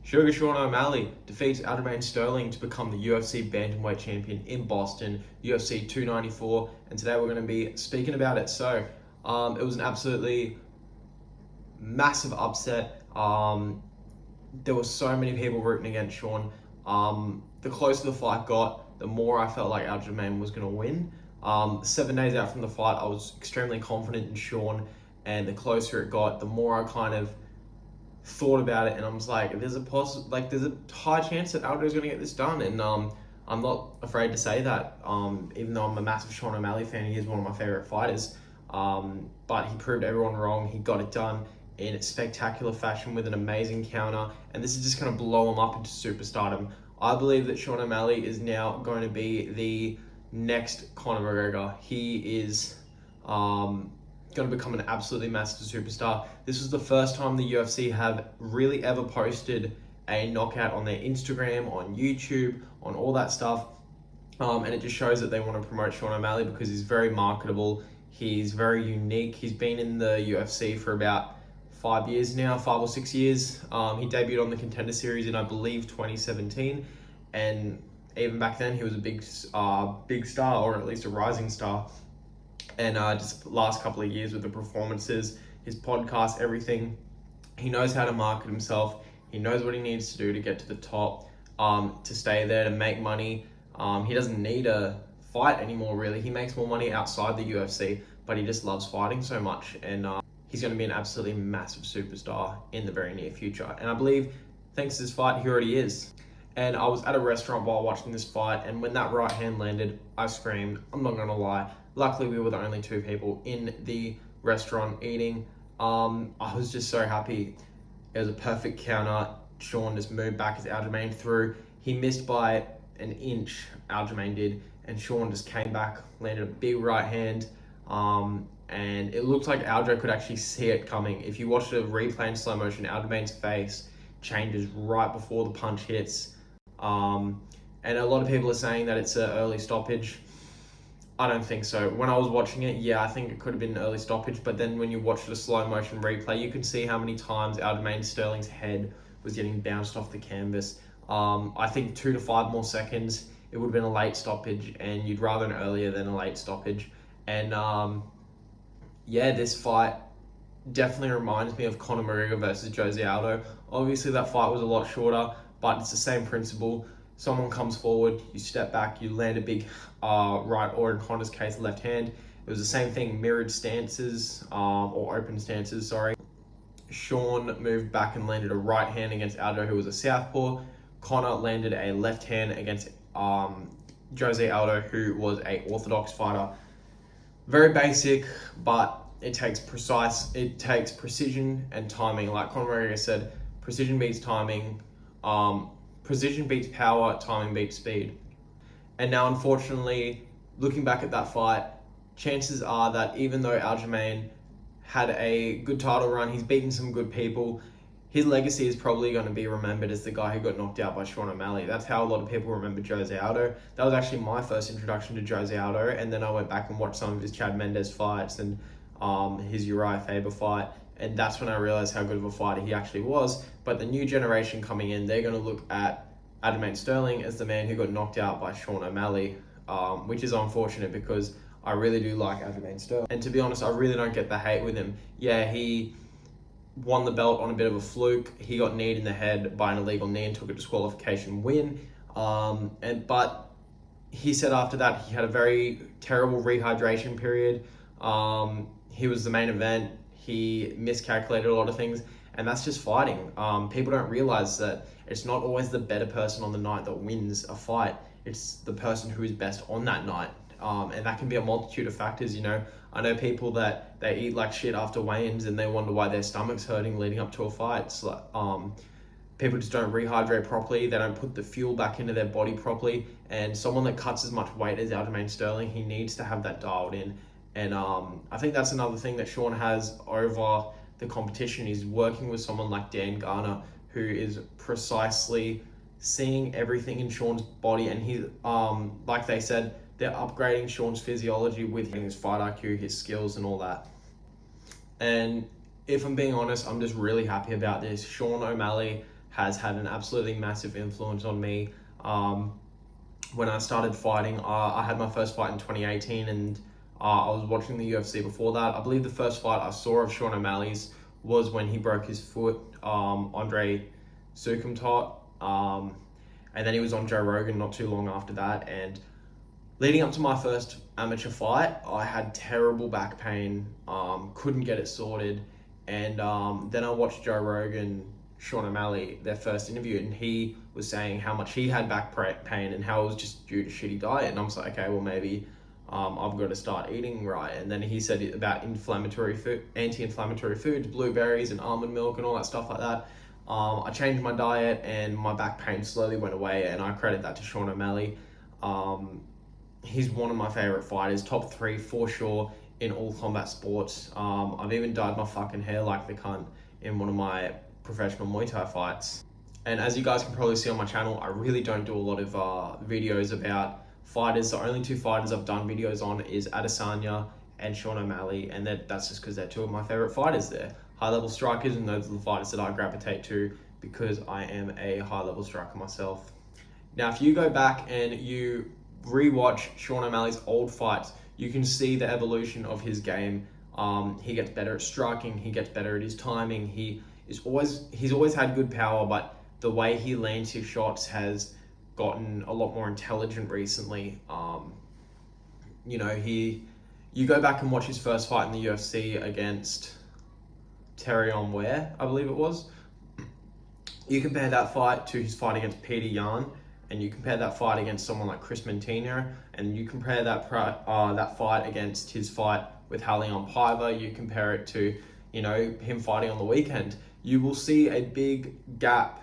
Suga Sean O'Malley defeats Aljamain Sterling to become the UFC Bantamweight Champion in Boston, UFC 294, and today we're going to be speaking about it. So, it was an absolutely massive upset. There were so many people rooting against Sean. The closer the fight got, the more I felt like Aljamain was going to win. 7 days out from the fight, I was extremely confident in Sean, and the closer it got, the more I kind of thought about it, and I was like, there's a high chance that Aljo's going to get this done, and I'm not afraid to say that. Even though I'm a massive Sean O'Malley fan, he is one of my favorite fighters. But he proved everyone wrong. He got it done in spectacular fashion with an amazing counter, and this is just going to blow him up into superstardom. I believe that Sean O'Malley is now going to be the next Conor McGregor. He is going to become an absolutely massive superstar. This was the first time the UFC have really ever posted a knockout on their Instagram, on YouTube, on all that stuff. And it just shows that they want to promote Sean O'Malley because he's very marketable. He's very unique. He's been in the UFC for about 5 years now, 5 or 6 years. He debuted on the Contender Series in, I believe, 2017. And even back then, he was a big star, or at least a rising star. And just the last couple of years with the performances, his podcast, everything, he knows how to market himself. He knows what he needs to do to get to the top, to stay there, to make money. He doesn't need a fight anymore, really. He makes more money outside the UFC, but he just loves fighting so much. And he's going to be an absolutely massive superstar in the very near future. And I believe, thanks to this fight, he already is. And I was at a restaurant while watching this fight, and when that right hand landed, I screamed. I'm not going to lie. Luckily, we were the only 2 people in the restaurant eating. I was just so happy. It was a perfect counter. Sean just moved back as Aljamain threw. He missed by an inch, Aljamain did, and Sean just came back, landed a big right hand. And it looked like Aljo could actually see it coming. If you watch the replay in slow motion, Aljamain's face changes right before the punch hits. And a lot of people are saying that it's an early stoppage. I don't think so. When I was watching it, yeah, I think it could have been an early stoppage, but then when you watch the slow motion replay, you can see how many times Aljamain Sterling's head was getting bounced off the canvas. I think 2 to 5 more seconds, it would have been a late stoppage, and you'd rather an earlier than a late stoppage. And yeah, this fight definitely reminds me of Conor McGregor versus Jose Aldo. Obviously, that fight was a lot shorter, but it's the same principle. Someone comes forward, you step back, you land a big right, or in Conor's case, left hand. It was the same thing, mirrored stances, or open stances, sorry. Sean moved back and landed a right hand against Aljo, who was a southpaw. Conor landed a left hand against Jose Aldo, who was a orthodox fighter. Very basic, but it takes precision and timing. Like Conor McGregor said, precision beats timing. Precision beats power, timing beats speed. And now, unfortunately, looking back at that fight, chances are that even though Aljamain had a good title run, he's beaten some good people, his legacy is probably going to be remembered as the guy who got knocked out by Sean O'Malley. That's how a lot of people remember Jose Aldo. That was actually my first introduction to Jose Aldo, and then I went back and watched some of his Chad Mendes fights and his Uriah Faber fight, and that's when I realized how good of a fighter he actually was. But the new generation coming in, they're going to look at Aljamain Sterling as the man who got knocked out by Sean O'Malley, which is unfortunate because I really do like Aljamain Sterling. And to be honest, I really don't get the hate with him. Yeah, he won the belt on a bit of a fluke. He got kneed in the head by an illegal knee and took a disqualification win. But he said after that he had a very terrible rehydration period. He was the main event. He miscalculated a lot of things, and that's just fighting. People don't realize that it's not always the better person on the night that wins a fight. It's the person who is best on that night. And that can be a multitude of factors, you know. I know people that they eat like shit after weigh-ins and they wonder why their stomach's hurting leading up to a fight. It's like, people just don't rehydrate properly. They don't put the fuel back into their body properly. And someone that cuts as much weight as Aljamain Sterling, he needs to have that dialed in. And I think that's another thing that Sean has over the competition. He's working with someone like Dan Garner, who is precisely seeing everything in Sean's body. And he, like they said, they're upgrading Sean's physiology with his fight IQ, his skills, and all that. And if I'm being honest, I'm just really happy about this. Sean O'Malley has had an absolutely massive influence on me. When I started fighting, I had my first fight in 2018, and I was watching the UFC before that. I believe the first fight I saw of Sean O'Malley's was when he broke his foot, Andre Sukumtot, and then he was on Joe Rogan not too long after that. And leading up to my first amateur fight, I had terrible back pain, couldn't get it sorted, and then I watched Joe Rogan, Sean O'Malley, their first interview, and he was saying how much he had back pain and how it was just due to shitty diet. And I was like, okay, well maybe I've got to start eating right. And then he said about anti-inflammatory foods, blueberries and almond milk and all that stuff like that. I changed my diet and my back pain slowly went away, and I credit that to Sean O'Malley. He's one of my favorite fighters, top 3 for sure in all combat sports. I've even dyed my fucking hair like the cunt in one of my professional Muay Thai fights. And as you guys can probably see on my channel, I really don't do a lot of videos about fighters. The only 2 fighters I've done videos on is Adesanya and Sean O'Malley, and that's just because they're 2 of my favorite fighters. They're high-level strikers, and those are the fighters that I gravitate to because I am a high-level striker myself. Now, if you go back and you rewatch Sean O'Malley's old fights, you can see the evolution of his game. He gets better at striking, he gets better at his timing, he's always had good power, but the way he lands his shots has gotten a lot more intelligent recently. You go back and watch his first fight in the UFC against Terrion Ware, I believe it was. You compare that fight to his fight against Peter Yan, and you compare that fight against someone like Chris Mantino, and you compare that fight against his fight with Halion Paiva, you compare it to, him fighting on the weekend, you will see a big gap.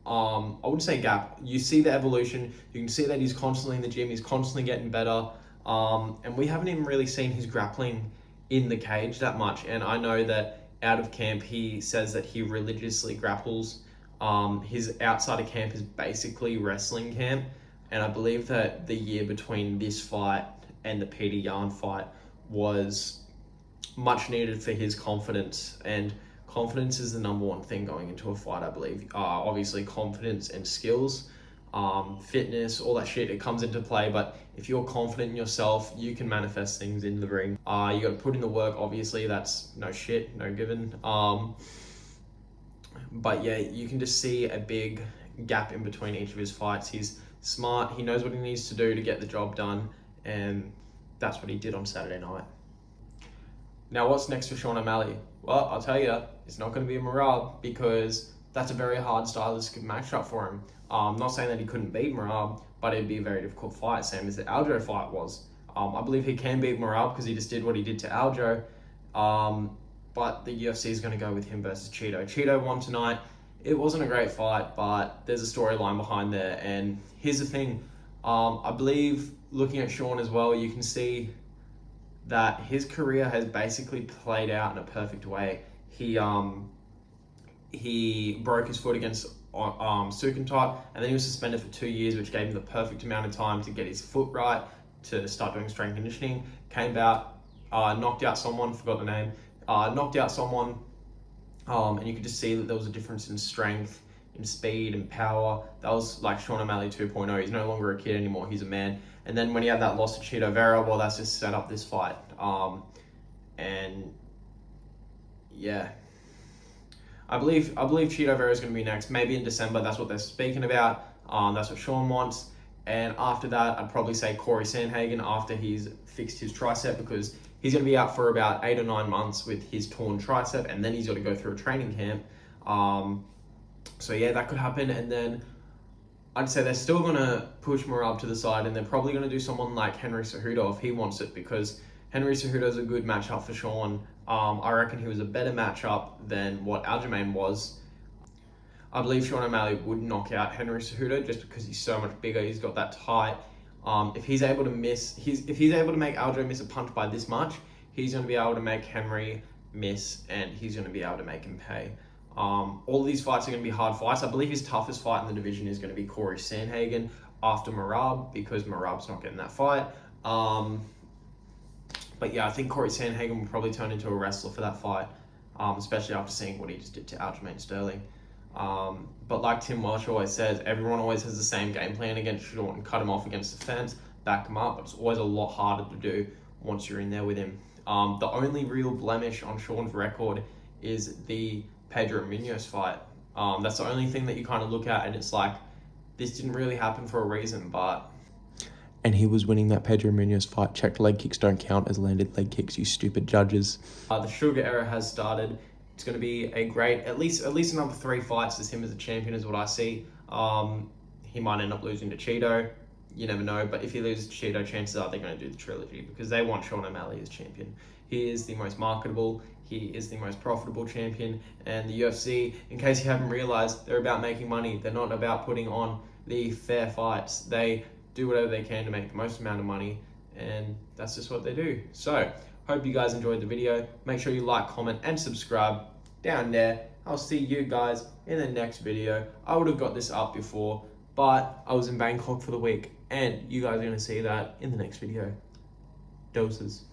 I wouldn't say gap. You see the evolution. You can see that he's constantly in the gym. He's constantly getting better. And we haven't even really seen his grappling in the cage that much. And I know that out of camp, he says that he religiously grapples. His outside of camp is basically wrestling camp. And I believe that the year between this fight and the Peter Yan fight was much needed for his confidence. And confidence is the number 1 thing going into a fight, I believe. Obviously, confidence and skills, fitness, all that shit, it comes into play. But if you're confident in yourself, you can manifest things in the ring. You got to put in the work, obviously. That's no shit, no given. But yeah, you can just see a big gap in between each of his fights. He's smart. He knows what he needs to do to get the job done. And that's what he did on Saturday night. Now, what's next for Sean O'Malley? Well, I'll tell you, it's not going to be a Merab, because that's a very hard stylistic matchup for him. I'm not saying that he couldn't beat Merab, but it'd be a very difficult fight, same as the Aljo fight was. I believe he can beat Merab because he just did what he did to Aljo. But the UFC is going to go with him versus Cheeto. Cheeto won tonight. It wasn't a great fight, but there's a storyline behind there. And here's the thing. I believe, looking at Sean as well, you can see that his career has basically played out in a perfect way. He broke his foot against Sukumtot, and then he was suspended for 2 years, which gave him the perfect amount of time to get his foot right, to start doing strength conditioning. Came out, knocked out someone, forgot the name, knocked out someone, and you could just see that there was a difference in strength, in speed and power. That was like Sean O'Malley 2.0. He's no longer a kid anymore, he's a man. And then when he had that loss to Cheeto Vera, well, that's just set up this fight. And yeah, I believe Cheeto Vera is going to be next, maybe in December. That's what they're speaking about. That's what Sean wants. And after that, I'd probably say Corey Sandhagen after he's fixed his tricep, because he's going to be out for about 8 or 9 months with his torn tricep, and then he's got to go through a training camp. So yeah, that could happen. And then I'd say they're still going to push Merab to the side, and they're probably going to do someone like Henry Cejudo if he wants it, because Henry Cejudo is a good matchup for Sean. I reckon he was a better matchup than what Aljamain was. I believe Sean O'Malley would knock out Henry Cejudo just because he's so much bigger. He's got that height. If he's able to make Aljo miss a punch by this much, he's going to be able to make Henry miss, and he's going to be able to make him pay. All of these fights are going to be hard fights. I believe his toughest fight in the division is going to be Corey Sandhagen after Merab, because Merab's not getting that fight. But yeah, I think Corey Sandhagen will probably turn into a wrestler for that fight, especially after seeing what he just did to Aljamain Sterling. But like Tim Welsh always says, everyone always has the same game plan against Sean. Cut him off against the fence, back him up, but it's always a lot harder to do once you're in there with him. The only real blemish on Sean's record is the Pedro Munoz fight. That's the only thing that you kind of look at, and it's like, this didn't really happen for a reason, but... And he was winning that Pedro Munoz fight. Checked leg kicks don't count as landed leg kicks, you stupid judges. The Suga era has started. It's going to be a great, at least another 3 fights as him as a champion is what I see. He might end up losing to Cheeto. You never know, but if he loses to Cheeto, chances are they're going to do the trilogy because they want Sean O'Malley as champion. He is the most marketable, he is the most profitable champion, and the UFC, in case you haven't realized, they're about making money. They're not about putting on the fair fights. They do whatever they can to make the most amount of money, and that's just what they do. So, hope you guys enjoyed the video. Make sure you like, comment, and subscribe down there. I'll see you guys in the next video. I would have got this up before, but I was in Bangkok for the week, and you guys are going to see that in the next video. Doses.